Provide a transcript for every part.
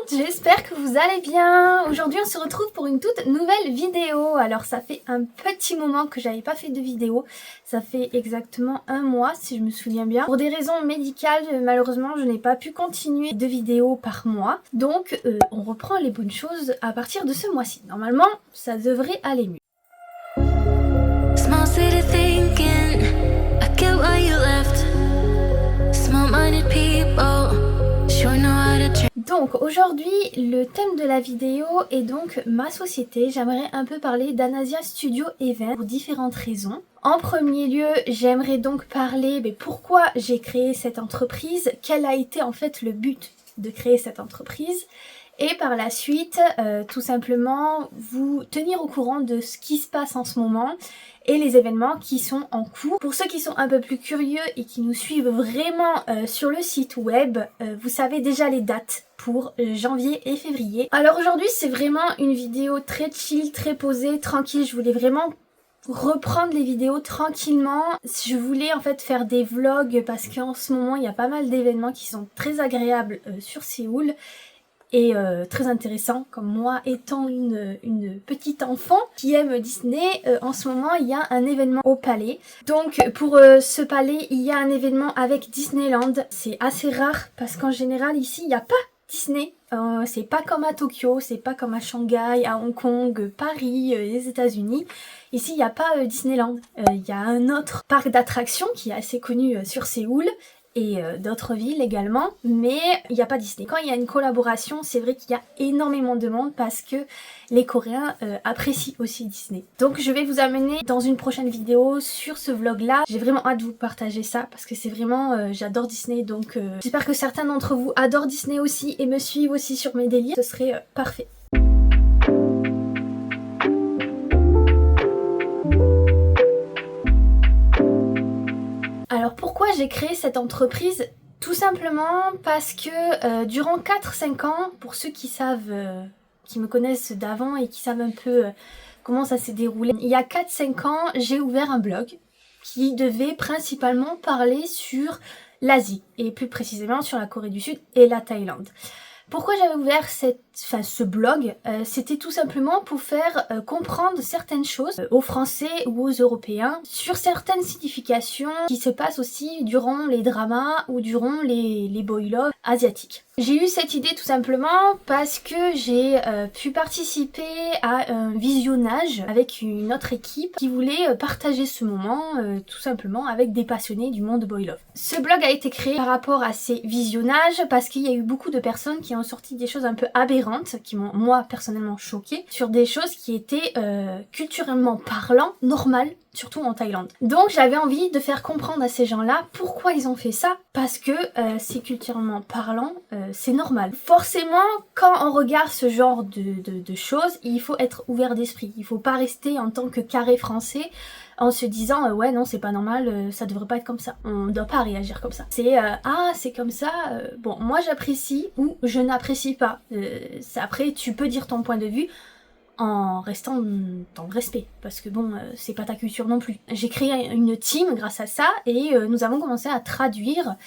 j'espère que vous allez bien. Aujourd'hui on se retrouve pour une toute nouvelle vidéo. Alors ça fait un petit moment que j'avais pas fait de vidéo. Ça fait exactement un mois si je me souviens bien. Pour des raisons médicales, malheureusement je n'ai pas pu continuer de vidéos par mois. Donc on reprend les bonnes choses à partir de ce mois-ci. Normalement ça devrait aller mieux. Donc aujourd'hui le thème de la vidéo est donc ma société. J'aimerais un peu parler d'Anasia Studio Event pour différentes raisons. En premier lieu, j'aimerais donc parler pourquoi j'ai créé cette entreprise, quel a été en fait le but de créer cette entreprise. Et par la suite, tout simplement, vous tenir au courant de ce qui se passe en ce moment et les événements qui sont en cours. Pour ceux qui sont un peu plus curieux et qui nous suivent vraiment sur le site web, vous savez déjà les dates pour janvier et février. Alors aujourd'hui, c'est vraiment une vidéo très chill, très posée, tranquille. Je voulais vraiment reprendre les vidéos tranquillement. Je voulais en fait faire des vlogs parce qu'en ce moment, il y a pas mal d'événements qui sont très agréables sur Séoul. Et très intéressant, comme moi étant une petite enfant qui aime Disney, en ce moment il y a un événement au palais. Donc pour ce palais il y a un événement avec Disneyland. C'est assez rare parce qu'en général ici il n'y a pas Disney. C'est pas comme à Tokyo, c'est pas comme à Shanghai, à Hong Kong, Paris, les États-Unis. Ici il n'y a pas Disneyland. Il y a un autre parc d'attractions qui est assez connu sur Séoul. Et d'autres villes également, mais il n'y a pas Disney. Quand il y a une collaboration, c'est vrai qu'il y a énormément de monde parce que les Coréens apprécient aussi Disney. Donc je vais vous amener dans une prochaine vidéo sur ce vlog là. J'ai vraiment hâte de vous partager ça parce que c'est vraiment, j'adore Disney, donc j'espère que certains d'entre vous adorent Disney aussi et me suivent aussi sur mes délires. Ce serait parfait. Alors pourquoi j'ai créé cette entreprise? Tout simplement parce que durant 4-5 ans, pour ceux qui savent, qui me connaissent d'avant et qui savent un peu comment ça s'est déroulé, il y a 4-5 ans, j'ai ouvert un blog qui devait principalement parler sur l'Asie et plus précisément sur la Corée du Sud et la Thaïlande. Pourquoi j'avais ouvert ce blog? C'était tout simplement pour faire comprendre certaines choses aux Français ou aux Européens sur certaines significations qui se passent aussi durant les dramas ou durant les boy love asiatiques. J'ai eu cette idée tout simplement parce que j'ai pu participer à un visionnage avec une autre équipe qui voulait partager ce moment tout simplement avec des passionnés du monde boy love. Ce blog a été créé par rapport à ces visionnages parce qu'il y a eu beaucoup de personnes qui ont sorti des choses un peu aberrantes qui m'ont moi personnellement choquée sur des choses qui étaient culturellement parlant normales, surtout en Thaïlande. Donc j'avais envie de faire comprendre à ces gens-là pourquoi ils ont fait ça, parce que c'est culturellement parlant, c'est normal. Forcément, quand on regarde ce genre de choses, il faut être ouvert d'esprit. Il faut pas rester en tant que carré français en se disant ouais non c'est pas normal, ça devrait pas être comme ça, on doit pas réagir comme ça. C'est ah c'est comme ça, bon moi j'apprécie ou je n'apprécie pas. Après tu peux dire ton point de vue en restant dans le respect, parce que bon c'est pas ta culture non plus. J'ai créé une team grâce à ça et nous avons commencé à traduire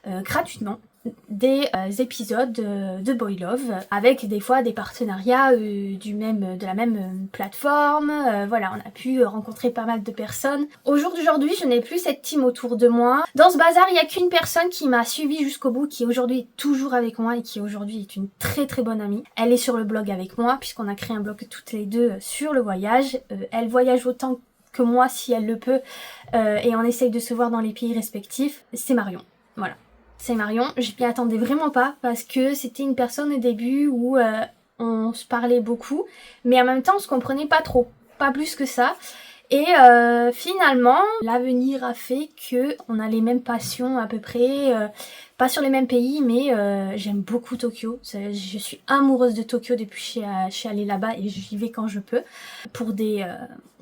gratuitement des épisodes de Boy Love avec des fois des partenariats de la même plateforme. Voilà, on a pu rencontrer pas mal de personnes. Au jour d'aujourd'hui, je n'ai plus cette team autour de moi. Dans ce bazar, il n'y a qu'une personne qui m'a suivi jusqu'au bout, qui aujourd'hui est toujours avec moi et qui aujourd'hui est une très très bonne amie. Elle est sur le blog avec moi puisqu'on a créé un blog toutes les deux sur le voyage. Elle voyage autant que moi si elle le peut et on essaye de se voir dans les pays respectifs. C'est Marion, voilà. C'est Marion, je m'y attendais vraiment pas parce que c'était une personne au début où on se parlait beaucoup mais en même temps on se comprenait pas trop, pas plus que ça. Et finalement l'avenir a fait que on a les mêmes passions à peu près, pas sur les mêmes pays mais j'aime beaucoup Tokyo. Je suis amoureuse de Tokyo depuis que je suis allée là-bas et j'y vais quand je peux pour des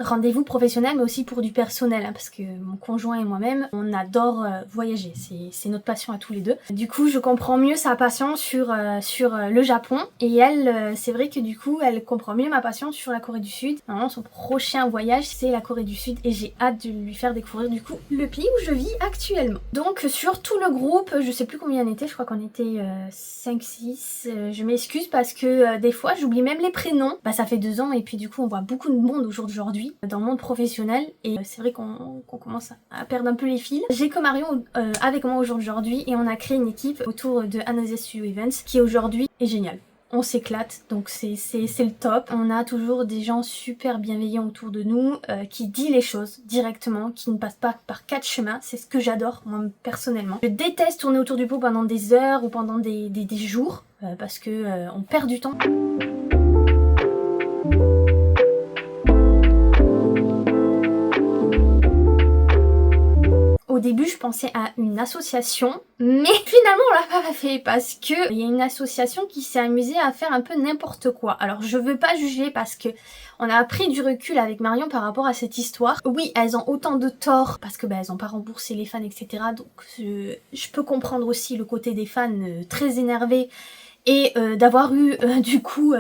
rendez-vous professionnels mais aussi pour du personnel parce que mon conjoint et moi-même on adore voyager, c'est notre passion à tous les deux. Du coup je comprends mieux sa passion sur le Japon et elle c'est vrai que du coup elle comprend mieux ma passion sur la Corée du Sud. Normalement son prochain voyage c'est la Corée du Sud et j'ai hâte de lui faire découvrir du coup le pays où je vis actuellement. Donc sur tout le groupe, je sais sais plus combien on était, je crois qu'on était 5-6. Je m'excuse parce que des fois j'oublie même les prénoms. Bah ça fait 2 ans et puis du coup on voit beaucoup de monde au jour d'aujourd'hui dans le monde professionnel et c'est vrai qu'on commence à perdre un peu les fils. J'ai que Marion avec moi au jour d'aujourd'hui et on a créé une équipe autour de Another You Events qui aujourd'hui est géniale. On s'éclate, donc c'est le top. On a toujours des gens super bienveillants autour de nous, qui disent les choses directement, qui ne passent pas par 4 chemins. C'est ce que j'adore, moi, personnellement. Je déteste tourner autour du pot pendant des heures ou pendant des jours, parce que on perd du temps. Au début, je pensais à une association, mais finalement, on l'a pas fait parce que il y a une association qui s'est amusée à faire un peu n'importe quoi. Alors, je veux pas juger parce que on a pris du recul avec Marion par rapport à cette histoire. Oui, elles ont autant de torts parce que elles ont pas remboursé les fans, etc. Donc, je peux comprendre aussi le côté des fans très énervés et d'avoir eu du coup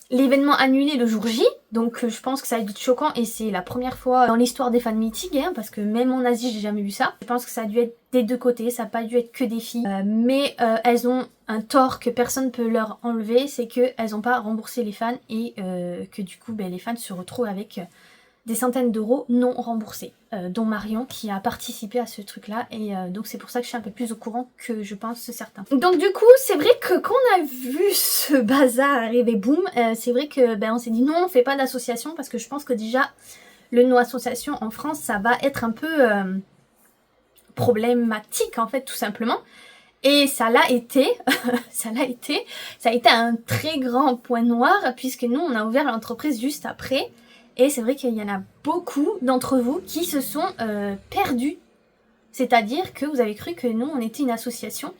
l'événement annulé le jour J, donc je pense que ça a dû être choquant et c'est la première fois dans l'histoire des fan meetings, hein, parce que même en Asie j'ai jamais vu ça. Je pense que ça a dû être des deux côtés, ça n'a pas dû être que des filles, mais elles ont un tort que personne ne peut leur enlever, c'est qu'elles n'ont pas remboursé les fans et que du coup les fans se retrouvent avec des centaines d'euros non remboursés, dont Marion qui a participé à ce truc là et donc c'est pour ça que je suis un peu plus au courant que je pense certains. Donc du coup c'est vrai que quand on a vu ce bazar arriver boum, c'est vrai que on s'est dit non on fait pas d'association parce que je pense que déjà le no association en France ça va être un peu problématique en fait tout simplement. Et ça l'a été, ça a été un très grand point noir puisque nous on a ouvert l'entreprise juste après. Et c'est vrai qu'il y en a beaucoup d'entre vous qui se sont perdus. C'est-à-dire que vous avez cru que nous, on était une association,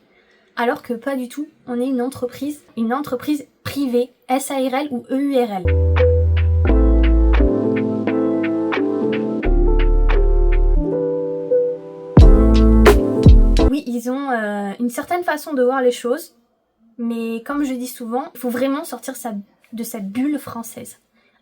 alors que pas du tout. On est une entreprise privée, SARL ou EURL. Oui, ils ont une certaine façon de voir les choses, mais comme je dis souvent, il faut vraiment sortir de cette bulle française.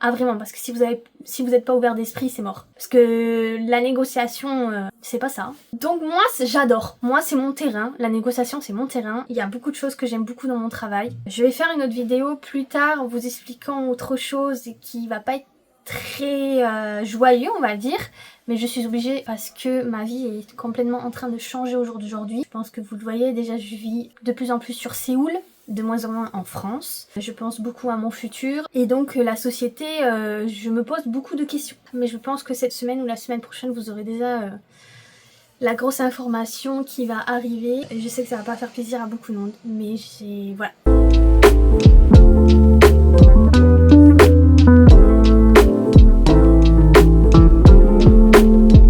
Ah vraiment, parce que si vous n'êtes pas ouvert d'esprit, c'est mort. Parce que la négociation, c'est pas ça. Donc moi, j'adore. Moi, c'est mon terrain. La négociation, c'est mon terrain. Il y a beaucoup de choses que j'aime beaucoup dans mon travail. Je vais faire une autre vidéo plus tard en vous expliquant autre chose qui va pas être très joyeux, on va dire. Mais je suis obligée parce que ma vie est complètement en train de changer au jour d'aujourd'hui. Je pense que vous le voyez, déjà je vis de plus en plus sur Séoul, de moins en moins en France. Je pense beaucoup à mon futur et donc la société, je me pose beaucoup de questions. Mais je pense que cette semaine ou la semaine prochaine, vous aurez déjà la grosse information qui va arriver. Et je sais que ça va pas faire plaisir à beaucoup de monde, mais voilà.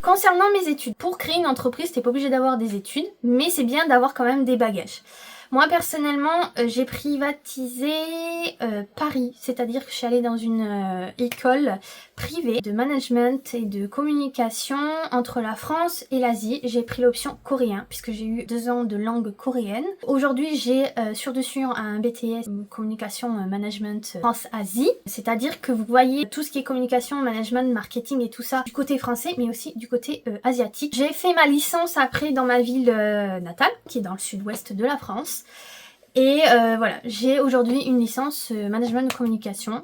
Concernant mes études, pour créer une entreprise, t'es pas obligé d'avoir des études, mais c'est bien d'avoir quand même des bagages. Moi personnellement, j'ai privatisé Paris, c'est-à-dire que je suis allée dans une école privée de management et de communication entre la France et l'Asie. J'ai pris l'option coréen puisque j'ai eu 2 ans de langue coréenne. Aujourd'hui, j'ai sur dessus un BTS communication management France-Asie, c'est-à-dire que vous voyez tout ce qui est communication, management, marketing et tout ça du côté français, mais aussi du côté asiatique. J'ai fait ma licence après dans ma ville natale, qui est dans le sud-ouest de la France. Et voilà, j'ai aujourd'hui une licence management de communication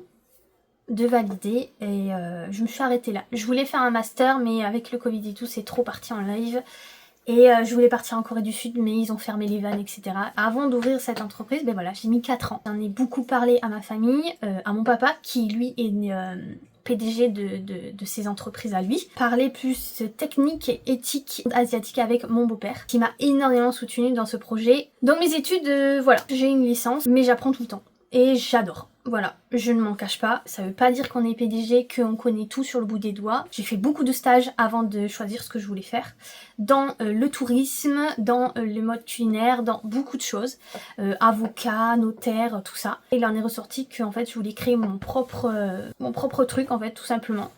de valider et je me suis arrêtée là. Je voulais faire un master mais avec le Covid et tout c'est trop parti en live et je voulais partir en Corée du Sud mais ils ont fermé les vannes etc. Avant d'ouvrir cette entreprise, voilà, j'ai mis 4 ans. J'en ai beaucoup parlé à ma famille, à mon papa qui lui est PDG de ses entreprises à lui. Parler plus technique et éthique asiatique avec mon beau-père qui m'a énormément soutenue dans ce projet. Dans mes études, voilà, j'ai une licence mais j'apprends tout le temps et j'adore. Voilà, je ne m'en cache pas, ça veut pas dire qu'on est PDG, qu'on connaît tout sur le bout des doigts. J'ai fait beaucoup de stages avant de choisir ce que je voulais faire. Dans le tourisme, dans le mode culinaire, dans beaucoup de choses. Avocat, notaire, tout ça. Et il en est ressorti que en fait je voulais créer mon propre truc en fait tout simplement.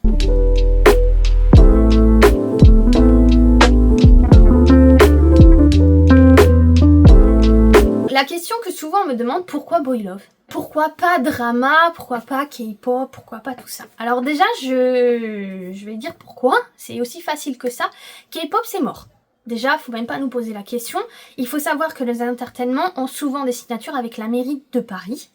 La question que souvent on me demande, pourquoi Boy Love ? Pourquoi pas drama, pourquoi pas K-pop, pourquoi pas tout ça? Alors déjà, je vais dire pourquoi, c'est aussi facile que ça. K-pop c'est mort. Déjà, faut même pas nous poser la question. Il faut savoir que les entertainments ont souvent des signatures avec la mairie de Paris.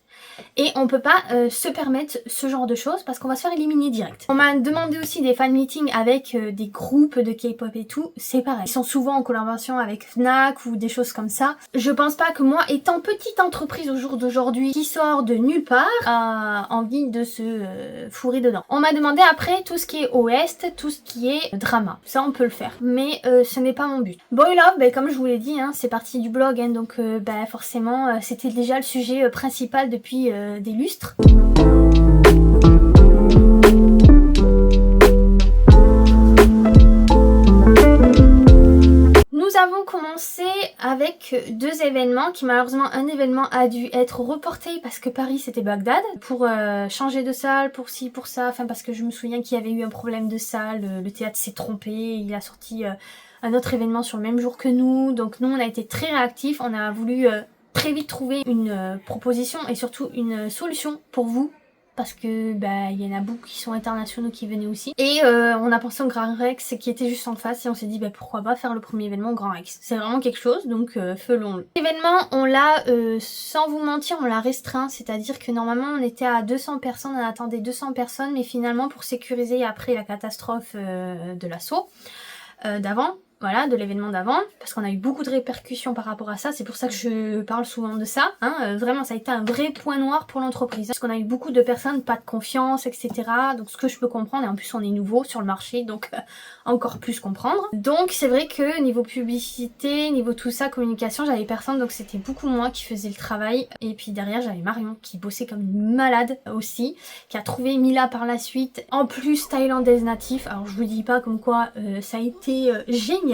Et on peut pas se permettre ce genre de choses parce qu'on va se faire éliminer direct. On m'a demandé aussi des fan meetings avec des groupes de K-pop et tout, c'est pareil. Ils sont souvent en collaboration avec Fnac ou des choses comme ça. Je pense pas que moi, étant petite entreprise au jour d'aujourd'hui, qui sort de nulle part, a envie de se fourrer dedans. On m'a demandé après tout ce qui est OST, tout ce qui est drama. Ça on peut le faire, mais ce n'est pas mon but. Boy Love, ben, comme je vous l'ai dit, hein, c'est parti du blog, hein, donc ben, forcément c'était déjà le sujet principal depuis des lustres. Nous avons commencé avec 2 événements qui malheureusement un événement a dû être reporté parce que Paris c'était Bagdad pour changer de salle, pour ci, pour ça, enfin parce que je me souviens qu'il y avait eu un problème de salle, le théâtre s'est trompé, il a sorti un autre événement sur le même jour que nous, donc nous on a été très réactifs, on a voulu très vite trouver une proposition et surtout une solution pour vous parce que bah il y en a beaucoup qui sont internationaux qui venaient aussi et on a pensé au Grand Rex qui était juste en face et on s'est dit bah pourquoi pas faire le premier événement au Grand Rex, c'est vraiment quelque chose donc faisons-le. L'événement on l'a sans vous mentir on l'a restreint, c'est à dire que normalement on était à 200 personnes, on attendait 200 personnes mais finalement pour sécuriser après la catastrophe de l'assaut d'avant, voilà, de l'événement d'avant, parce qu'on a eu beaucoup de répercussions par rapport à ça, c'est pour ça que je parle souvent de ça, hein, vraiment ça a été un vrai point noir pour l'entreprise, parce qu'on a eu beaucoup de personnes, pas de confiance, etc. Donc ce que je peux comprendre, et en plus on est nouveau sur le marché, donc encore plus comprendre. Donc c'est vrai que niveau publicité, niveau tout ça, communication, j'avais personne, donc c'était beaucoup moi qui faisais le travail, et puis derrière j'avais Marion qui bossait comme une malade aussi, qui a trouvé Mila par la suite, en plus thaïlandaise natif, alors je vous dis pas comme quoi ça a été génial,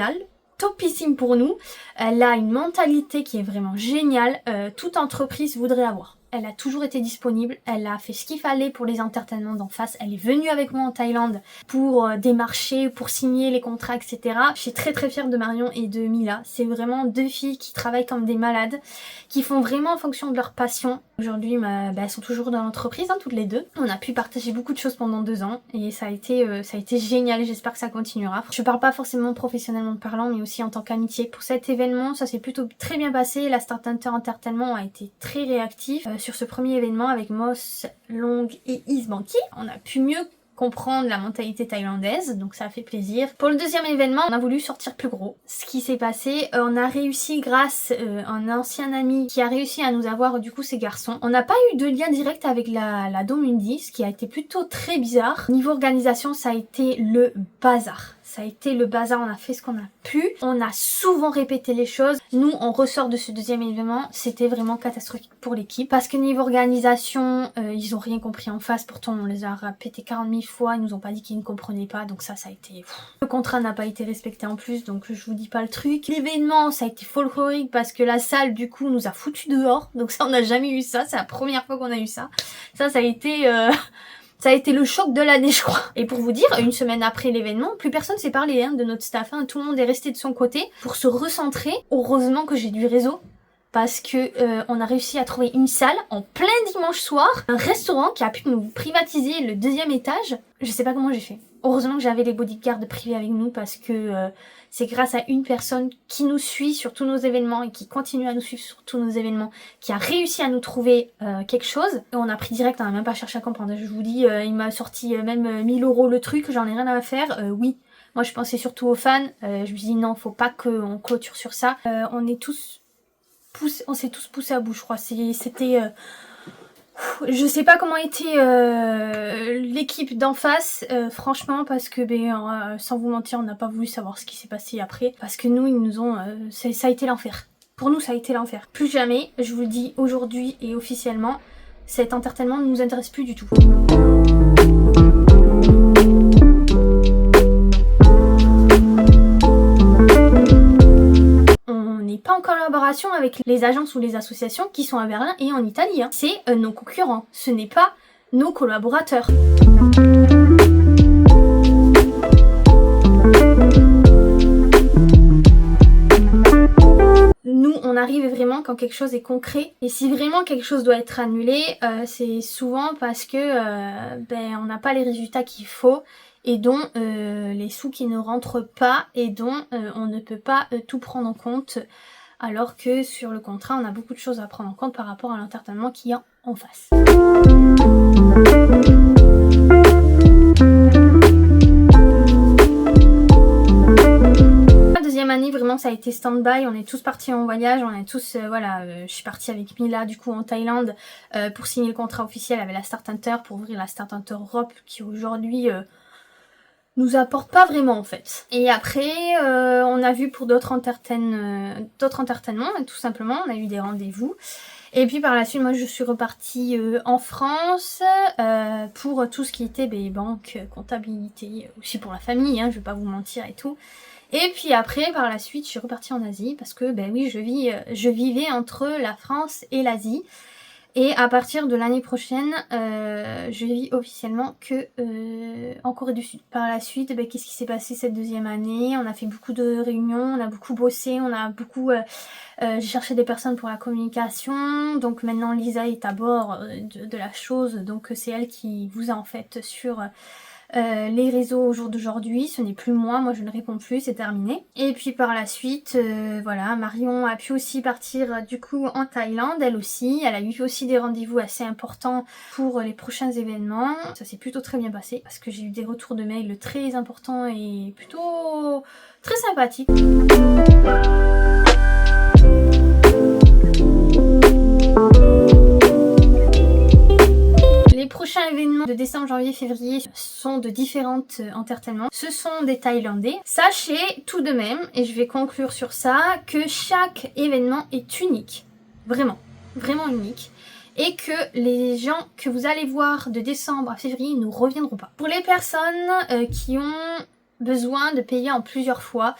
topissime pour nous. Elle a une mentalité qui est vraiment géniale, toute entreprise voudrait avoir. Elle a toujours été disponible, elle a fait ce qu'il fallait pour les entertainments d'en face, elle est venue avec moi en Thaïlande pour démarcher, pour signer les contrats, etc. Je suis très très fière de Marion et de Mila, c'est vraiment 2 filles qui travaillent comme des malades, qui font vraiment en fonction de leur passion. Aujourd'hui, elles sont toujours dans l'entreprise, hein, toutes les 2. On a pu partager beaucoup de choses pendant 2 ans et ça a été génial et j'espère que ça continuera. Je parle pas forcément professionnellement parlant, mais aussi en tant qu'amitié. Pour cet événement, ça s'est plutôt très bien passé. La Start Hunter Entertainment a été très réactif sur ce premier événement avec Moss, Long et Isbanki. On a pu mieux comprendre la mentalité thaïlandaise, donc ça a fait plaisir. Pour le deuxième événement, on a voulu sortir plus gros. Ce qui s'est passé, on a réussi grâce à un ancien ami qui a réussi à nous avoir du coup ces garçons. On n'a pas eu de lien direct avec la Domundi, ce qui a été plutôt très bizarre. Niveau organisation, ça a été le bazar. Ça a été le bazar, on a fait ce qu'on a pu. On a souvent répété les choses. Nous, on ressort de ce deuxième événement, c'était vraiment catastrophique pour l'équipe. Parce que niveau organisation, ils ont rien compris en face. Pourtant, on les a répété 40 000 fois. Ils nous ont pas dit qu'ils ne comprenaient pas. Donc ça a été... Le contrat n'a pas été respecté en plus, donc je vous dis pas le truc. L'événement, ça a été folklorique parce que la salle, du coup, nous a foutu dehors. Donc ça, on n'a jamais eu ça. C'est la première fois qu'on a eu ça. Ça a été... Ça a été le choc de l'année, je crois. Et pour vous dire, une semaine après l'événement, plus personne s'est parlé hein, de notre staff. Hein. Tout le monde est resté de son côté pour se recentrer. Heureusement que j'ai du réseau. Parce que on a réussi à trouver une salle en plein dimanche soir. Un restaurant qui a pu nous privatiser le 2e étage. Je sais pas comment j'ai fait. Heureusement que j'avais les bodyguards privés avec nous parce que c'est grâce à une personne qui nous suit sur tous nos événements et qui continue à nous suivre sur tous nos événements qui a réussi à nous trouver quelque chose. Et on a pris direct, on n'a même pas cherché à comprendre. Je vous dis, il m'a sorti même 1000 € le truc, j'en ai rien à faire. Oui, moi je pensais surtout aux fans. Je me suis dit non, faut pas qu'on clôture sur ça. On s'est tous poussés à bout, je crois. C'était... je sais pas comment était l'équipe d'en face, franchement, parce que sans vous mentir, on n'a pas voulu savoir ce qui s'est passé après, parce que nous, ils nous ont, ça a été l'enfer. Pour nous, ça a été l'enfer. Plus jamais, je vous le dis aujourd'hui et officiellement, cet entertainment ne nous intéresse plus du tout. Pas en collaboration avec les agences ou les associations qui sont à Berlin et en Italie. Hein. C'est nos concurrents, ce n'est pas nos collaborateurs. Nous, on arrive vraiment quand quelque chose est concret. Et si vraiment quelque chose doit être annulé, c'est souvent parce que on n'a pas les résultats qu'il faut. et dont les sous qui ne rentrent pas et dont on ne peut pas tout prendre en compte, alors que sur le contrat on a beaucoup de choses à prendre en compte par rapport à l'entertainment qu'il y a en face. La deuxième année vraiment ça a été stand-by, on est tous partis en voyage, on est tous, voilà, je suis partie avec Mila du coup en Thaïlande pour signer le contrat officiel avec la Start Hunter, pour ouvrir la Start Hunter Europe qui aujourd'hui nous apporte pas vraiment en fait. Et après on a vu pour d'autres entertainments tout simplement, on a eu des rendez-vous. Et puis par la suite moi je suis repartie en France pour tout ce qui était banque, comptabilité, aussi pour la famille, hein, je vais pas vous mentir et tout. Et puis après par la suite je suis repartie en Asie parce que oui je vivais entre la France et l'Asie. Et à partir de l'année prochaine, je vis officiellement que en Corée du Sud. Par la suite, qu'est-ce qui s'est passé cette deuxième année? On a fait beaucoup de réunions, on a beaucoup bossé, on a beaucoup... j'ai cherché des personnes pour la communication. Donc maintenant Lisa est à bord de la chose. Donc c'est elle qui vous a en fait sur... les réseaux au jour d'aujourd'hui, ce n'est plus moi je ne réponds plus, c'est terminé. Et puis par la suite, voilà, Marion a pu aussi partir du coup en Thaïlande, elle aussi, elle a eu aussi des rendez-vous assez importants pour les prochains événements. Ça s'est plutôt très bien passé parce que j'ai eu des retours de mails très importants et plutôt très sympathiques. Les prochains événements de décembre, janvier, février sont de différentes entertainments. Ce sont des Thaïlandais. Sachez tout de même, et je vais conclure sur ça, que chaque événement est unique. Vraiment, vraiment unique. Et que les gens que vous allez voir de décembre à février ne reviendront pas. Pour les personnes qui ont besoin de payer en plusieurs fois,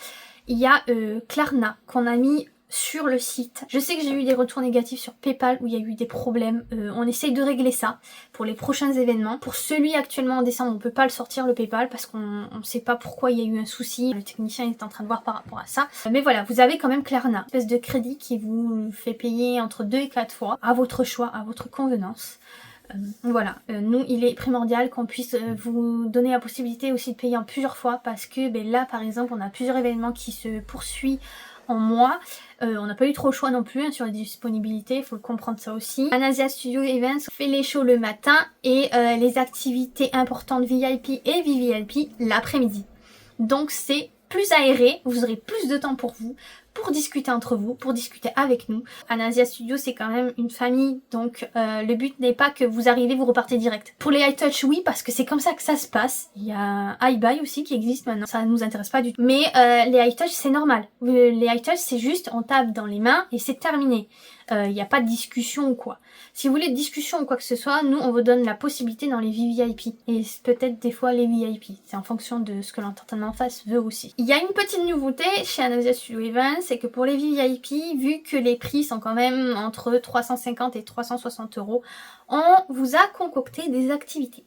il y a Klarna qu'on a mis sur le site. Je sais que j'ai eu des retours négatifs sur PayPal où il y a eu des problèmes. On essaye de régler ça pour les prochains événements. Pour celui actuellement en décembre, on peut pas le sortir le PayPal parce qu'on ne sait pas pourquoi il y a eu un souci. Le technicien est en train de voir par rapport à ça. Mais voilà, vous avez quand même Klarna, une espèce de crédit qui vous fait payer entre 2 et 4 fois à votre choix, à votre convenance. Voilà, nous il est primordial qu'on puisse vous donner la possibilité aussi de payer en plusieurs fois parce que là par exemple on a plusieurs événements qui se poursuivent en mois. On n'a pas eu trop le choix non plus sur les disponibilités, il faut le comprendre ça aussi. Anasia Studio Events fait les shows le matin et les activités importantes VIP et VVIP l'après-midi. Donc c'est plus aéré, vous aurez plus de temps pour vous, pour discuter entre vous, pour discuter avec nous. Anasia Studio c'est quand même une famille, donc le but n'est pas que vous arrivez, vous repartez direct. Pour les high touch oui, parce que c'est comme ça que ça se passe. Il y a iBuy aussi qui existe maintenant, ça nous intéresse pas du tout. Mais les high touch c'est normal. Les high touch c'est juste on tape dans les mains et c'est terminé. Il n'y a pas de discussion ou quoi. Si vous voulez de discussion ou quoi que ce soit, nous on vous donne la possibilité dans les VVIP et peut-être des fois les VIP. C'est en fonction de ce que l'entertainment en face veut aussi. Il y a une petite nouveauté chez Anasia Studio Events, c'est que pour les VVIP, vu que les prix sont quand même entre 350 et 360 €, on vous a concocté des activités.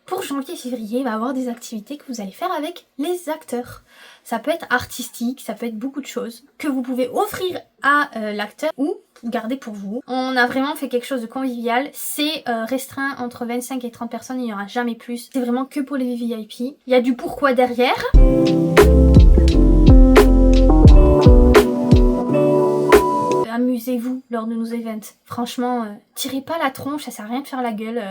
Pour janvier et février, il va y avoir des activités que vous allez faire avec les acteurs. Ça peut être artistique, ça peut être beaucoup de choses que vous pouvez offrir à l'acteur ou garder pour vous. On a vraiment fait quelque chose de convivial. C'est restreint entre 25 et 30 personnes, il n'y aura jamais plus. C'est vraiment que pour les VIP. Il y a du pourquoi derrière. Amusez-vous lors de nos events. Franchement, tirez pas la tronche, ça sert à rien de faire la gueule.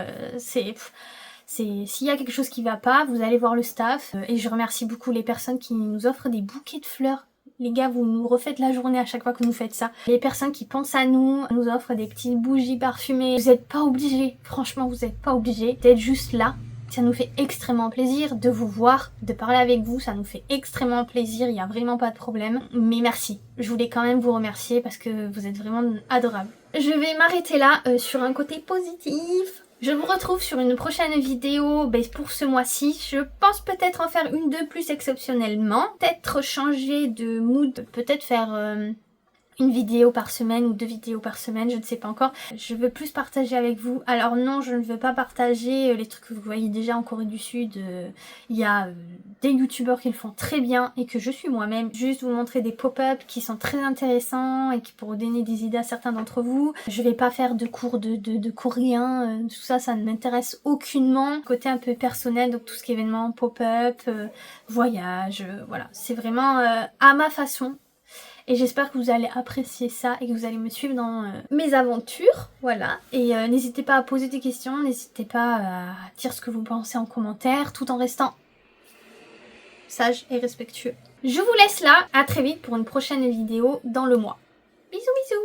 S'il y a quelque chose qui va pas, vous allez voir le staff. Et je remercie beaucoup les personnes qui nous offrent des bouquets de fleurs. Les gars, vous nous refaites la journée à chaque fois que vous faites ça. Les personnes qui pensent à nous offrent des petites bougies parfumées. Vous n'êtes pas obligés, franchement vous n'êtes pas obligés d'être juste là. Ça nous fait extrêmement plaisir de vous voir, de parler avec vous, ça nous fait extrêmement plaisir, il n'y a vraiment pas de problème. Mais merci, je voulais quand même vous remercier parce que vous êtes vraiment adorables. Je vais m'arrêter là sur un côté positif. Je vous retrouve sur une prochaine vidéo pour ce mois-ci. Je pense peut-être en faire une de plus exceptionnellement. Peut-être changer de mood, peut-être faire une vidéo par semaine ou 2 vidéos par semaine, je ne sais pas encore. Je veux plus partager avec vous. Alors non, je ne veux pas partager les trucs que vous voyez déjà en Corée du Sud. Il y a des youtubeurs qui le font très bien et que je suis moi-même. Juste vous montrer des pop-up qui sont très intéressants et qui pourront donner des idées à certains d'entre vous. Je vais pas faire de cours de coréen, tout ça, ça ne m'intéresse aucunement. Côté un peu personnel, donc tout ce qui est événement, pop-up, voyage, voilà. C'est vraiment à ma façon. Et j'espère que vous allez apprécier ça et que vous allez me suivre dans mes aventures. Voilà. Et n'hésitez pas à poser des questions, n'hésitez pas à dire ce que vous pensez en commentaire, tout en restant sage et respectueux. Je vous laisse là. À très vite pour une prochaine vidéo dans le mois. Bisous bisous.